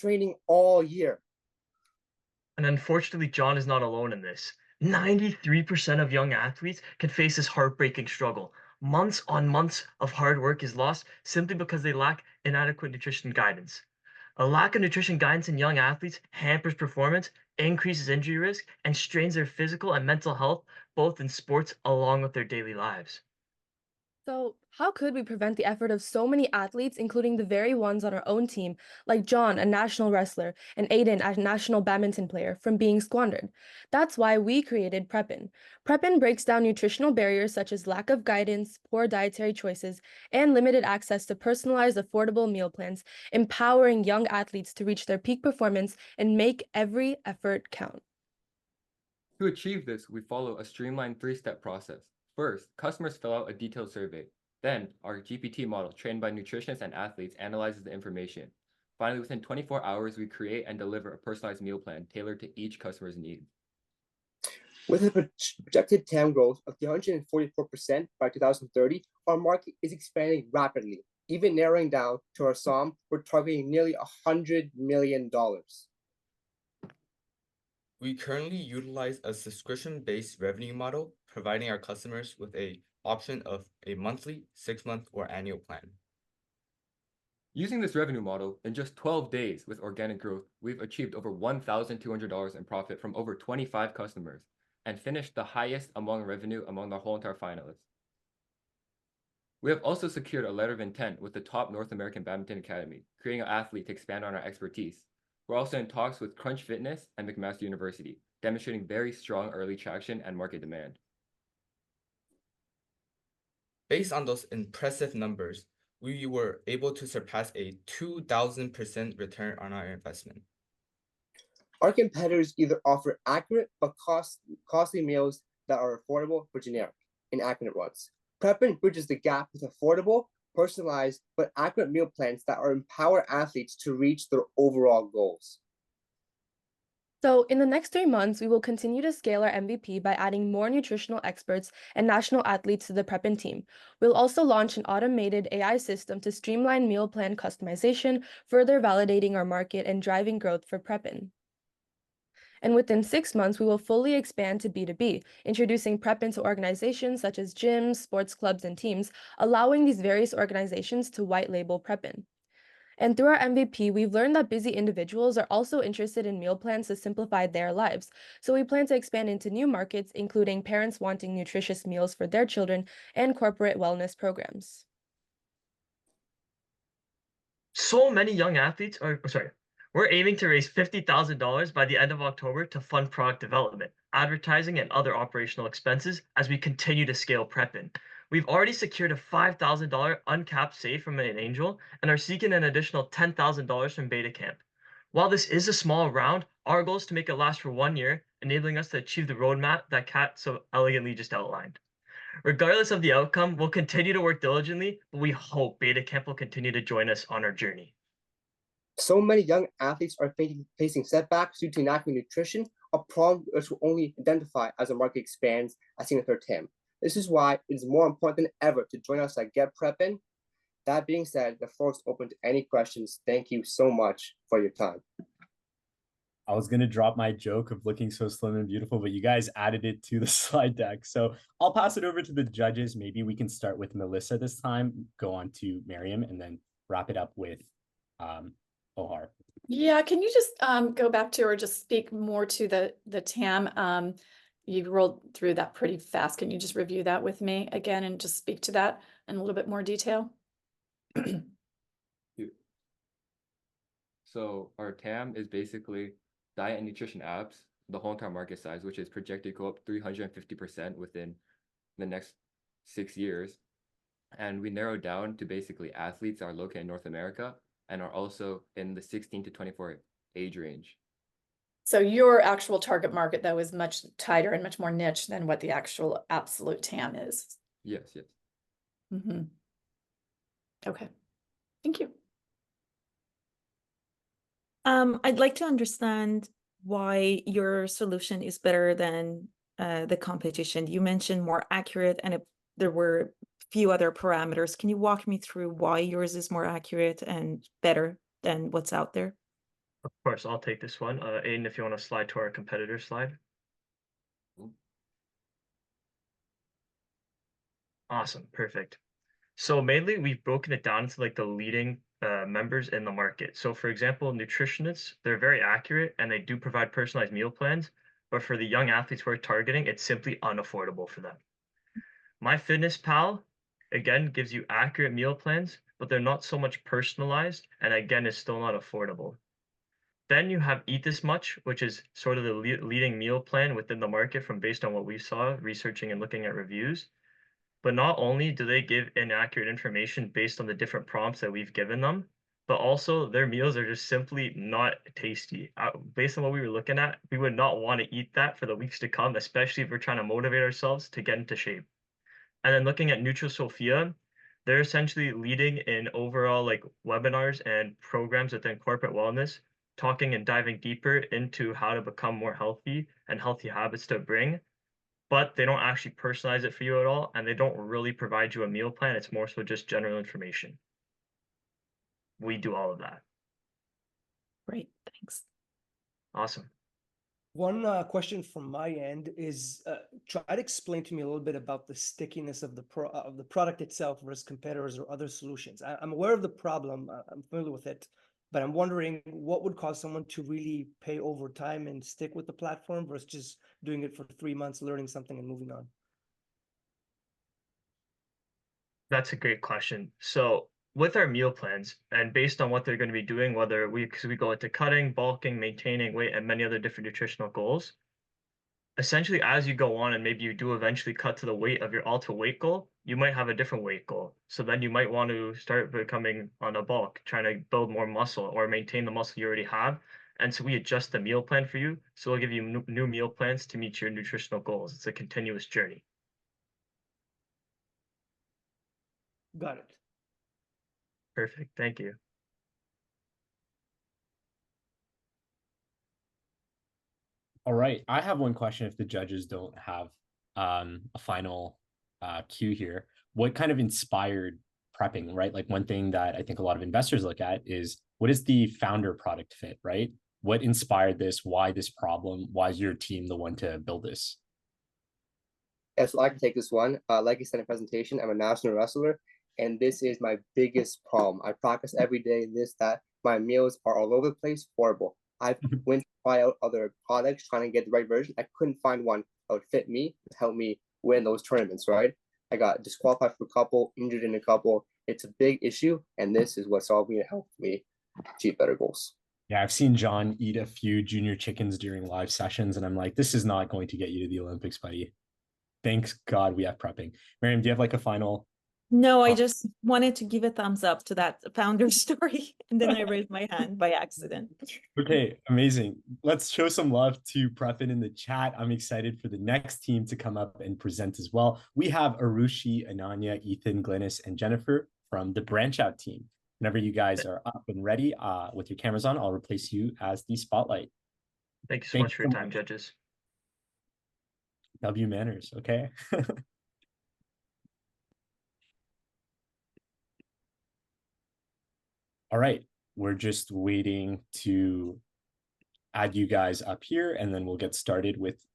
training all year. And unfortunately, John is not alone in this. 93% of young athletes can face this heartbreaking struggle. Months on months of hard work is lost simply because they lack inadequate nutrition guidance. A lack of nutrition guidance in young athletes hampers performance, increases injury risk, and strains their physical and mental health, both in sports along with their daily lives. So, how could we prevent the effort of so many athletes, including the very ones on our own team, like John, a national wrestler, and Aiden, a national badminton player, from being squandered? That's why we created Preppin. Preppin breaks down nutritional barriers such as lack of guidance, poor dietary choices, and limited access to personalized, affordable meal plans, empowering young athletes to reach their peak performance and make every effort count. To achieve this, we follow a streamlined three-step process. First, customers fill out a detailed survey. Then, our GPT model, trained by nutritionists and athletes, analyzes the information. Finally, within 24 hours, we create and deliver a personalized meal plan tailored to each customer's needs. With a projected TAM growth of 144% by 2030, our market is expanding rapidly. Even narrowing down to our SOM, we're targeting nearly $100 million. We currently utilize a subscription-based revenue model, providing our customers with an option of a monthly, 6-month, or annual plan. Using this revenue model, in just 12 days with organic growth, we've achieved over $1,200 in profit from over 25 customers and finished the highest revenue among the whole entire finalists. We have also secured a letter of intent with the top North American Badminton Academy, creating an athlete to expand on our expertise. We're also in talks with Crunch Fitness and McMaster University, demonstrating very strong early traction and market demand. Based on those impressive numbers, we were able to surpass a 2,000% return on our investment. Our competitors either offer accurate but costly meals that are affordable but generic, inaccurate ones. Preppin bridges the gap with affordable, personalized, but accurate meal plans that empower athletes to reach their overall goals. So, in the next 3 months, we will continue to scale our MVP by adding more nutritional experts and national athletes to the Preppin team. We'll also launch an automated AI system to streamline meal plan customization, further validating our market and driving growth for Preppin. And within 6 months, we will fully expand to B2B, introducing Preppin to organizations such as gyms, sports clubs, and teams, allowing these various organizations to white label Preppin. And through our MVP, we've learned that busy individuals are also interested in meal plans to simplify their lives. So we plan to expand into new markets, including parents wanting nutritious meals for their children and corporate wellness programs. So many young athletes we're aiming to raise $50,000 by the end of October to fund product development, advertising, and other operational expenses as we continue to scale Preppin. We've already secured a $5,000 uncapped save from an angel and are seeking an additional $10,000 from Beta Camp. While this is a small round, our goal is to make it last for 1 year, enabling us to achieve the roadmap that Kat so elegantly just outlined. Regardless of the outcome, we'll continue to work diligently, but we hope Beta Camp will continue to join us on our journey. So many young athletes are facing setbacks due to inadequate nutrition, a problem which will only identify as the market expands as seen with our TAM. This is why it is more important than ever to join us at GetPreppin. That being said, the floor is open to any questions. Thank you so much for your time. I was going to drop my joke of looking so slim and beautiful, but you guys added it to the slide deck. So I'll pass it over to the judges. Maybe we can start with Melissa this time, go on to Miriam, and then wrap it up with Ohar. Yeah, can you just go back to or just speak more to the TAM? You rolled through that pretty fast. Can you just review that with me again and just speak to that in a little bit more detail? So our TAM is basically diet and nutrition apps, the whole entire market size, which is projected to go up 350% within the next 6 years. And we narrowed down to basically athletes that are located in North America and are also in the 16 to 24 age range. So your actual target market, though, is much tighter and much more niche than what the actual absolute TAM is. Yes, yes. Mm-hmm. Okay, thank you. I'd like to understand why your solution is better than the competition. You mentioned more accurate, and there were a few other parameters. Can you walk me through why yours is more accurate and better than what's out there? Of course, I'll take this one. Aiden, if you want to slide to our competitor slide. Awesome, perfect. So mainly we've broken it down into like the leading members in the market. So for example, nutritionists, they're very accurate and they do provide personalized meal plans, but for the young athletes we're targeting, it's simply unaffordable for them. MyFitnessPal, again, gives you accurate meal plans, but they're not so much personalized, and again, is still not affordable. Then you have Eat This Much, which is sort of the leading meal plan within the market from based on what we saw, researching and looking at reviews. But not only do they give inaccurate information based on the different prompts that we've given them, but also their meals are just simply not tasty. Based on what we were looking at, we would not want to eat that for the weeks to come, especially if we're trying to motivate ourselves to get into shape. And then looking at NutriSophia, they're essentially leading in overall like webinars and programs within corporate wellness, talking and diving deeper into how to become more healthy and healthy habits to bring, but they don't actually personalize it for you at all, and they don't really provide you a meal plan. It's more so just general information. We do all of that. Great, thanks. Awesome. One question from my end is try to explain to me a little bit about the stickiness of the product itself versus competitors or other solutions. I'm aware of the problem. I'm familiar with it, but I'm wondering what would cause someone to really pay over time and stick with the platform versus just doing it for 3 months, learning something and moving on. That's a great question. So with our meal plans and based on what they're going to be doing, because we go into cutting, bulking, maintaining weight, and many other different nutritional goals, essentially as you go on and maybe you do eventually cut to the weight of your ultimate weight goal, you might have a different weight goal. So then you might want to start becoming on a bulk, trying to build more muscle or maintain the muscle you already have. And so we adjust the meal plan for you. So we'll give you new meal plans to meet your nutritional goals. It's a continuous journey. Got it. Perfect. Thank you. All right. I have one question if the judges don't have a final cue here. What kind of inspired prepping, right? Like one thing that I think a lot of investors look at is what is the founder product fit, right? What inspired this? Why this problem? Why is your team the one to build this? Yeah, so I can take this one. Like I said in the presentation, I'm a national wrestler, and this is my biggest problem. I practice every day, this, that. My meals are all over the place, horrible. I went to try out other products trying to get the right version. I couldn't find one that would fit me to help me win those tournaments, right? I got disqualified for a couple, injured in a couple. It's a big issue, and this is what's all going to help me achieve better goals. Yeah, I've seen John eat a few junior chickens during live sessions, and I'm like, this is not going to get you to the Olympics, buddy. Thanks God we have prepping. Miriam, do you have like a final? No, I just wanted to give a thumbs up to that founder story, and then I raised my hand by accident. Okay, amazing. Let's show some love to Preppin in the chat. I'm excited for the next team to come up and present as well. We have Arushi, Ananya, Ethan, Glennis, and Jennifer from the Branch Out team. Whenever you guys are up and ready with your cameras on, I'll replace you as the spotlight. Thank you so much for your time, judges. W manners, okay? All right, we're just waiting to add you guys up here, and then we'll get started with